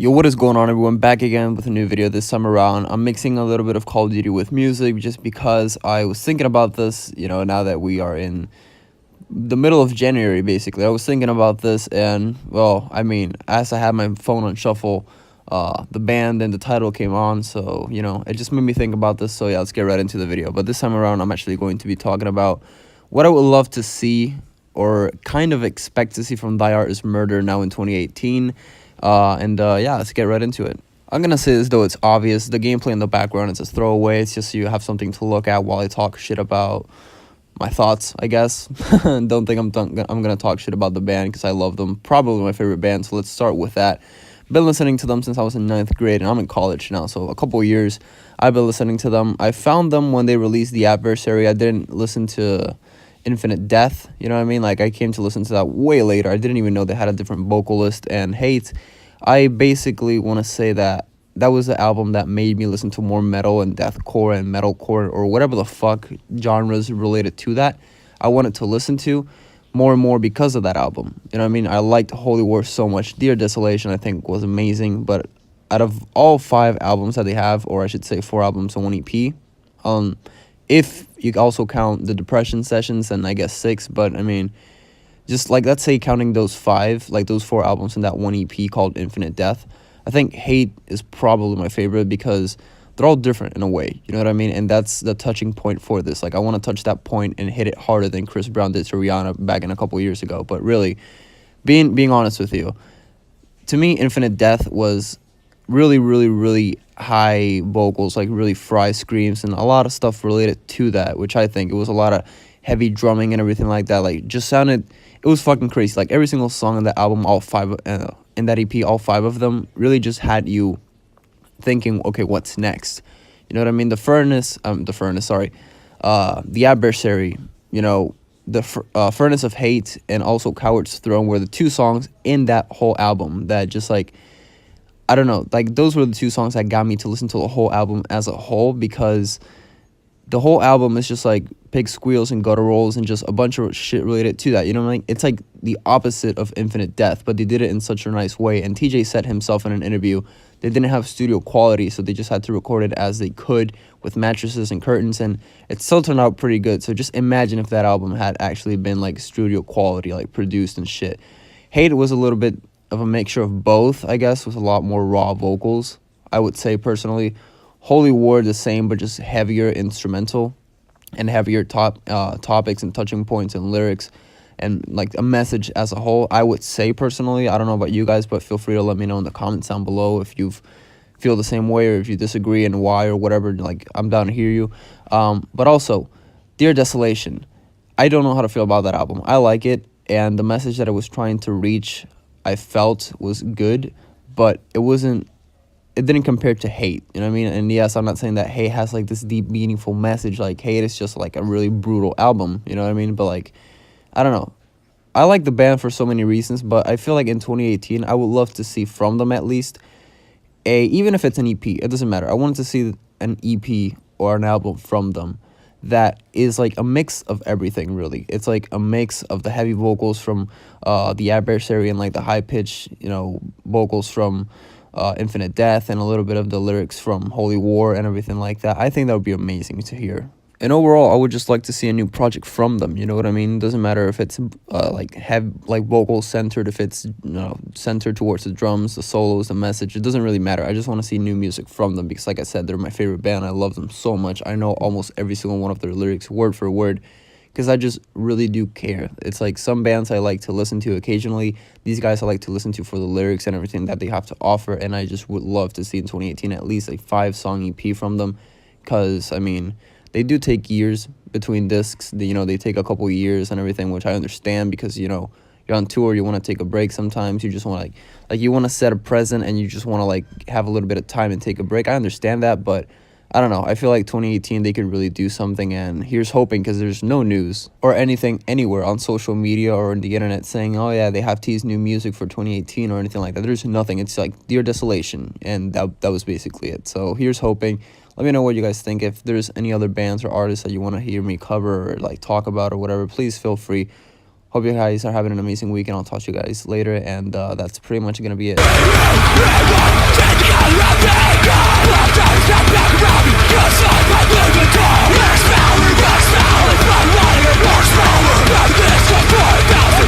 Yo, what is going on, everyone? Back again with a new video this time around. I'm mixing a little bit of Call of Duty with music just because I was thinking about this, now that we are in the middle of January, basically. I was thinking about this and, as I had my phone on shuffle, the band and the title came on, so, it just made me think about this. So, yeah, let's get right into the video. But this time around, I'm actually going to be talking about what I would love to see or kind of expect to see from Thy Art Is Murder now in 2018. Yeah, let's get right into it. I'm gonna say this though it's obvious. The gameplay in the background is a throwaway. It's just so you have something to look at while I talk shit about my thoughts, I guess. Don't think I'm gonna talk shit about the band because I love them. Probably my favorite band, so let's start with that. Been listening to them since I was in 9th grade, and I'm in college now, so a couple of years I've been listening to them. I found them when they released The Adversary. I didn't listen to Infinite Death, you know what I mean? Like, I came to listen to that way later. I didn't even know they had a different vocalist. And Hate, I basically want to say that that was the album that made me listen to more metal and deathcore and metalcore or whatever the fuck genres related to that I wanted to listen to more and more because of that album. You know what I mean? I liked Holy War so much. Dear Desolation, I think, was amazing. But out of all 5 albums that they have, or I should say 4 albums and 1 EP, if you also count the Depression sessions, then I guess 6. But I mean, just like, let's say counting those 5, like those 4 albums and that 1 EP called Infinite Death, I think Hate is probably my favorite because they're all different in a way. You know what I mean? And that's the touching point for this. Like, I want to touch that point and hit it harder than Chris Brown did to Rihanna back in a couple years ago. But really, being honest with you, to me, Infinite Death was really high vocals, like really fry screams and a lot of stuff related to that, which I think it was a lot of heavy drumming and everything like that. Like, just sounded, it was fucking crazy. Like, every single song in that album, all 5 in that EP, all 5 of them really just had you thinking, okay, what's next? You know what I mean? The Adversary, the Furnace of Hate and also Coward's Throne were the 2 songs in that whole album that just, like, I don't know, like, those were the 2 songs that got me to listen to the whole album as a whole, because the whole album is just like pig squeals and gutturals and just a bunch of shit related to that. You know what I mean? It's like the opposite of Infinite Death, but they did it in such a nice way. And TJ said himself in an interview, they didn't have studio quality, so they just had to record it as they could with mattresses and curtains, and it still turned out pretty good. So just imagine if that album had actually been like studio quality, like produced and shit. Hate was a little bit of a mixture of both, I guess, with a lot more raw vocals, I would say personally. Holy War, the same, but just heavier instrumental and heavier topics and touching points and lyrics and like a message as a whole, I would say personally. I don't know about you guys, but feel free to let me know in the comments down below if you feel the same way or if you disagree and why or whatever. Like, I'm down to hear you. But also, Dear Desolation, I don't know how to feel about that album. I like it, and the message that it was trying to reach, I felt was good, but it didn't compare to Hate, you know what I mean? And yes, I'm not saying that Hate has like this deep, meaningful message. Like, Hate is just like a really brutal album, you know what I mean? But like, I don't know. I like the band for so many reasons, but I feel like in 2018, I would love to see from them at least even if it's an EP, it doesn't matter. I wanted to see an EP or an album from them that is like a mix of everything, really. It's like a mix of the heavy vocals from The Adversary and like the high-pitched, vocals from Infinite Death and a little bit of the lyrics from Holy War and everything like that. I think that would be amazing to hear. And overall, I would just like to see a new project from them. You know what I mean? It doesn't matter if it's like vocal centered, if it's centered towards the drums, the solos, the message. It doesn't really matter. I just want to see new music from them because, like I said, they're my favorite band. I love them so much. I know almost every single one of their lyrics word for word because I just really do care. It's like some bands I like to listen to occasionally. These guys I like to listen to for the lyrics and everything that they have to offer. And I just would love to see in 2018 at least a 5-song EP from them because, I mean, they do take years between discs. They take a couple years and everything, which I understand because, you're on tour, you want to take a break sometimes. You just want to, like you want to set a present and you just want to, like, have a little bit of time and take a break. I understand that, but I don't know. I feel like 2018, they could really do something, and here's hoping because there's no news or anything anywhere on social media or on the internet saying, oh, yeah, they have teased new music for 2018 or anything like that. There's nothing. It's like Dear Desolation, and that was basically it. So here's hoping. Let me know what you guys think. If there's any other bands or artists that you want to hear me cover or like talk about or whatever, please feel free. Hope you guys are having an amazing week, and I'll talk to you guys later. And that's pretty much going to be it.